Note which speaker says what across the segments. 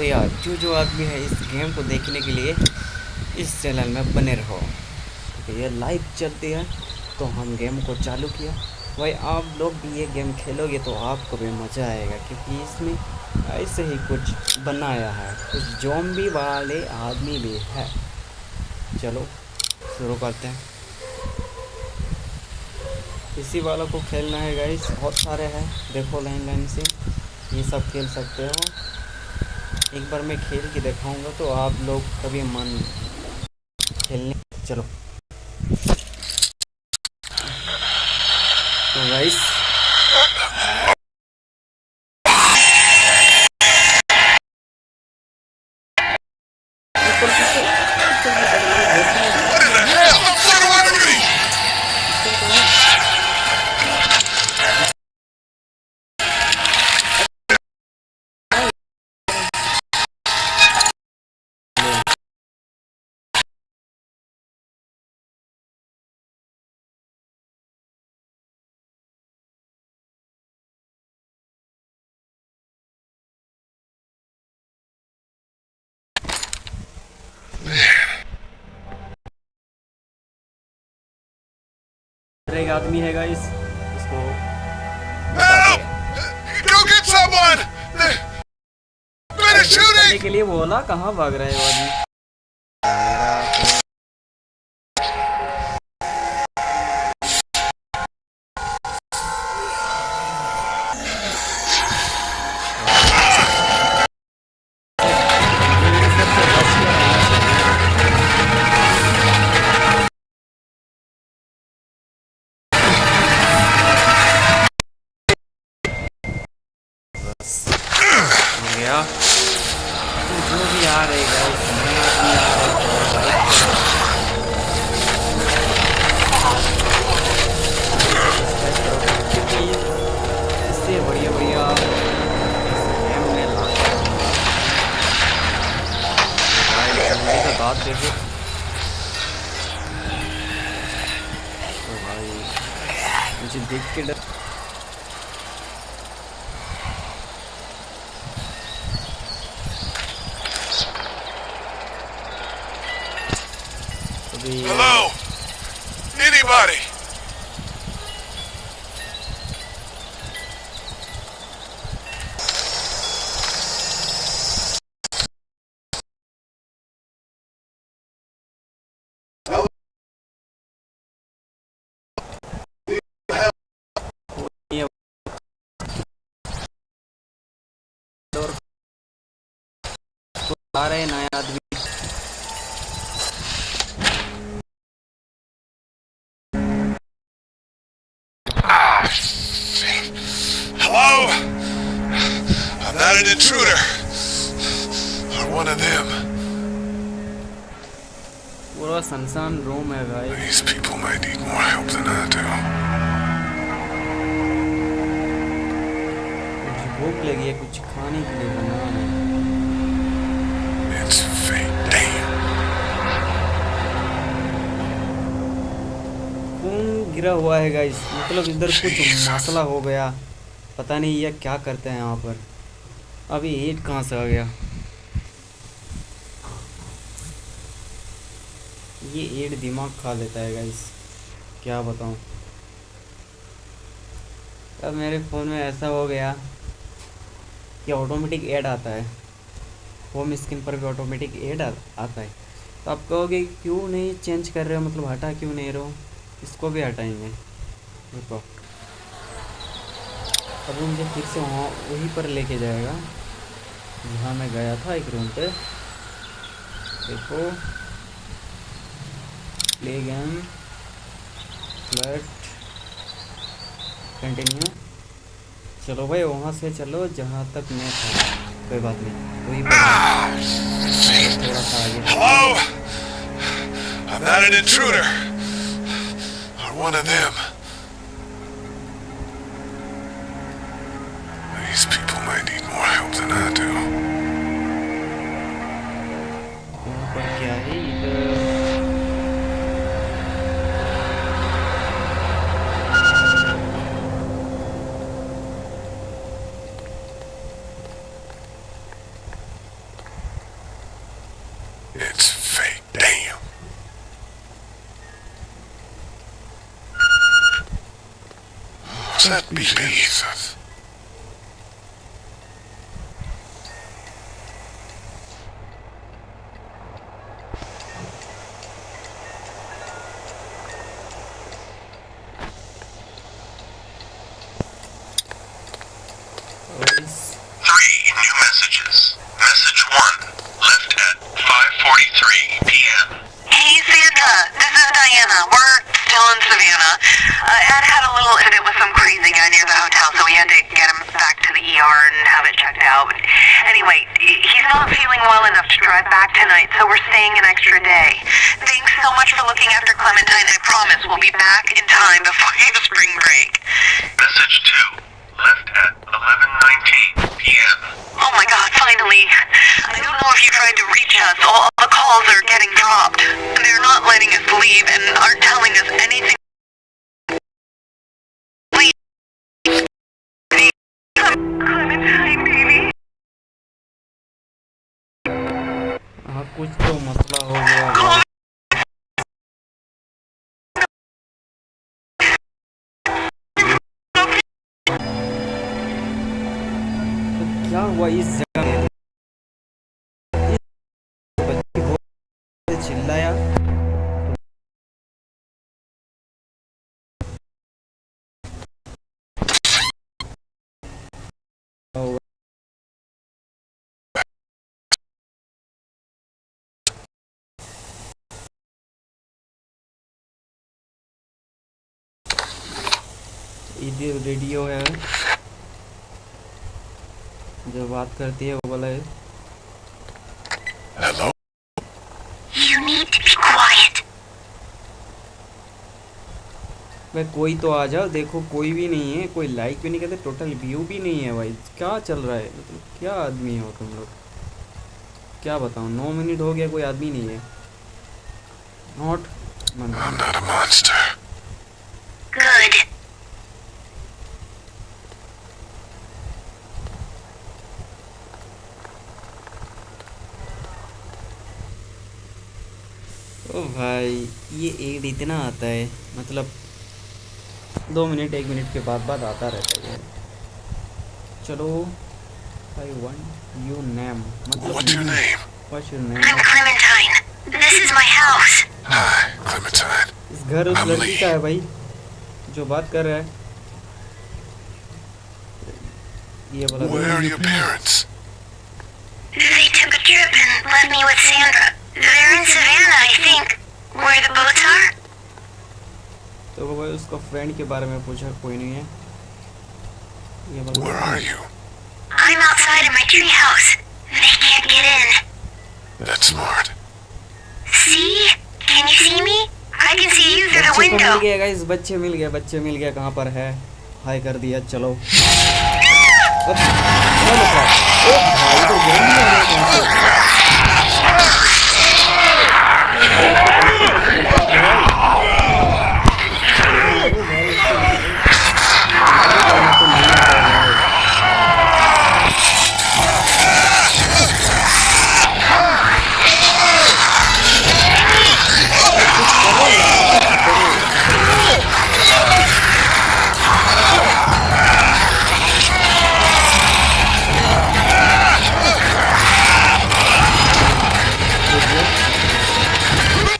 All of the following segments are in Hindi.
Speaker 1: यार जो आदमी है इस गेम को देखने के लिए इस चैनल में बने रहो, क्योंकि ये लाइव चलती है। तो हम गेम को चालू किया। भाई आप लोग भी ये गेम खेलोगे तो आपको भी मज़ा आएगा, क्योंकि इसमें ऐसे ही कुछ बनाया है, कुछ ज़ॉम्बी वाले आदमी भी है। चलो शुरू करते हैं। इसी वाला को खेलना है गाइस, बहुत सारे हैं, देखो लाइन लाइन से ये सब खेल सकते हो। एक बार मैं खेल के दिखाऊंगा तो आप लोग कभी मन खेलने। चलो तो गाइस एक आदमी है गाइस, इसको करने के लिए बोला, कहाँ भाग रहे हो आदमी। गया जो भी आ रहे गाइस, इससे बढ़िया बढ़िया गेम में का दांत देखे तो भाई मुझे देख के डर।
Speaker 2: Hello? Anybody?
Speaker 1: आ रहे नया आदमी।
Speaker 2: Hello? I'm not an intruder. Or one of them.
Speaker 1: पूरा सनसान रूम है भाई।
Speaker 2: These people might need more help than I do.
Speaker 1: कुछ भूख लगी है, कुछ खाने के लिए बनाना है।
Speaker 2: It's fate. Damn.
Speaker 1: खून गिरा हुआ है गाइस, मतलब इधर कुछ मसला हो गया, पता नहीं ये क्या करते हैं यहाँ पर। अभी ईंट कहाँ से आ गया, ये ईंट दिमाग खा लेता है गाइस, क्या बताऊँ। अब मेरे फ़ोन में ऐसा हो गया कि ऑटोमेटिक ऐड आता है, होम स्क्रीन पर भी ऑटोमेटिक ऐड आता है। तो आप कहोगे क्यों नहीं चेंज कर रहे हो, मतलब हटा क्यों नहीं रहे हो। इसको भी हटाएंगे, देखो अभी मुझे फिर से वहाँ वहीं पर लेके जाएगा जहाँ मैं गया था, एक रूम पे। देखो प्ले गेम फ्लैट कंटिन्यू। चलो भाई वहाँ से चलो जहाँ तक मैं था, कोई बात नहीं, वहीं पर थोड़ा सा आगे।
Speaker 2: Hello? I'm not an intruder. Or one of them. These people might need more help than I do.
Speaker 1: यहाँ पर क्या है इधर,
Speaker 2: set pieces.
Speaker 3: Three new messages. Message 1, left at 5:43 p.m. Hey Santa, this is Diana. We're still in Savannah. Ed had a little incident with some crazy guy near the hotel, so we had to get him back to the ER and have it checked out. But anyway, he's not feeling well enough to drive back tonight, so we're staying an extra day. Thanks so much for looking after Clementine. I promise we'll be back in time before spring break. Message 2, left at 11:19 p.m. Oh my god, finally. I don't know if you tried to reach us. All the calls are getting dropped. They're not letting us leave and aren't telling us anything. Please. Clementine, baby.
Speaker 1: हाँ कुछ तो मसला हो गया है। तो क्या हुआ इस जगह में? इस बच्ची बहुत चिल्लाया। और इधर रेडियो है जो बात करती है वो बोला है
Speaker 2: Hello?
Speaker 3: You need to be quiet.
Speaker 1: भाई कोई तो आ जाओ, देखो कोई भी नहीं है, कोई लाइक भी नहीं करते, टोटल व्यू भी नहीं है भाई। क्या चल रहा है? मतलब क्या आदमी हो तुम लोग? क्या बताऊँ, 9 मिनट हो गया कोई आदमी नहीं है। Not
Speaker 2: I'm not a monster.
Speaker 3: Good.
Speaker 1: ओ भाई ये एड इतना आता है, मतलब 2 मिनट 1 मिनट के बाद आता रहता है। चलो I want you name, मतलब
Speaker 2: What's your name?
Speaker 1: what's your
Speaker 3: I'm
Speaker 1: name?
Speaker 3: Clementine. This is my house.
Speaker 2: Hi, Clementine.
Speaker 1: इस घर उस
Speaker 2: I'm
Speaker 1: लड़की
Speaker 2: Lee.
Speaker 1: का है भाई जो बात कर रहा है। ये बोला
Speaker 2: Where are your parents?
Speaker 3: They took a trip and left me with Sandra. They're in Savannah, I think. Where the boats are?
Speaker 1: तो वो भाई उसका फ्रेंड के बारे में पूछा, कोई नहीं है। ये बोला
Speaker 2: Where are you?
Speaker 3: I'm outside of my treehouse. They can't get in.
Speaker 2: That's smart.
Speaker 3: See? Can you see me? I can see you through the
Speaker 1: बच्चे को मिल
Speaker 3: window.
Speaker 1: गया गाइस, बच्चे मिल गया कहाँ पर है? हाय कर दिया, चलो। अब क्या लिखा है? ओ भाई तो गेम में आ गया कहाँ से?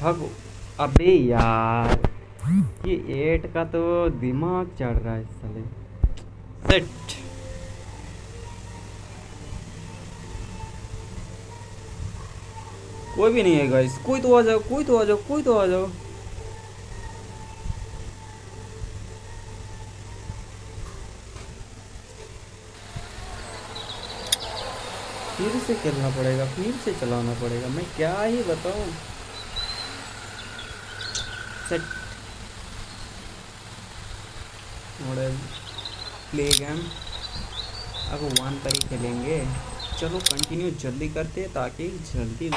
Speaker 1: भागो। अबे यार ये 8 का तो दिमाग चढ़ रहा है साले। सेट कोई भी नहीं है गाइस, कोई तो आ जाओ। फिर से करना पड़ेगा, फिर से चलाना पड़ेगा, मैं क्या ही बताऊं। सेट मॉडल प्ले गेम अब 1 पर ही खेलेंगे। चलो कंटिन्यू जल्दी करते ताकि जल्दी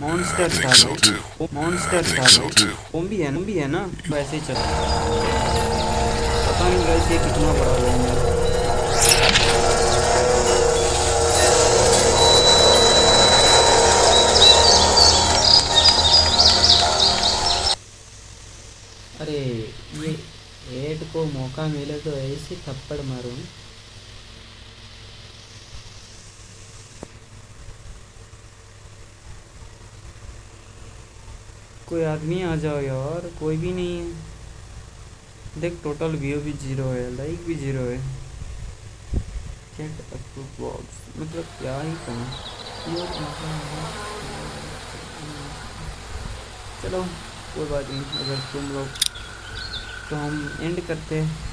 Speaker 1: मॉन्स्टर
Speaker 2: I
Speaker 1: था
Speaker 2: think so
Speaker 1: भाई,
Speaker 2: too.
Speaker 1: मॉन्स्टर
Speaker 2: I
Speaker 1: था
Speaker 2: think so
Speaker 1: भाई,
Speaker 2: too.
Speaker 1: वो भी है ना, वैसे ही चला। पता नहीं वैसे कितना बड़ा गेम है। अरे ये हेड को मौका मिले तो ऐसे थप्पड़ मारूं। कोई आदमी आ जाओ यार, कोई भी नहीं है। देख टोटल व्यू भी 0 है, लाइक भी 0 है। चेक अप्रूव बॉक्स मतलब क्या ही कहूँ। चलो कोई बात नहीं, अगर तुम लोग तो हम एंड करते हैं।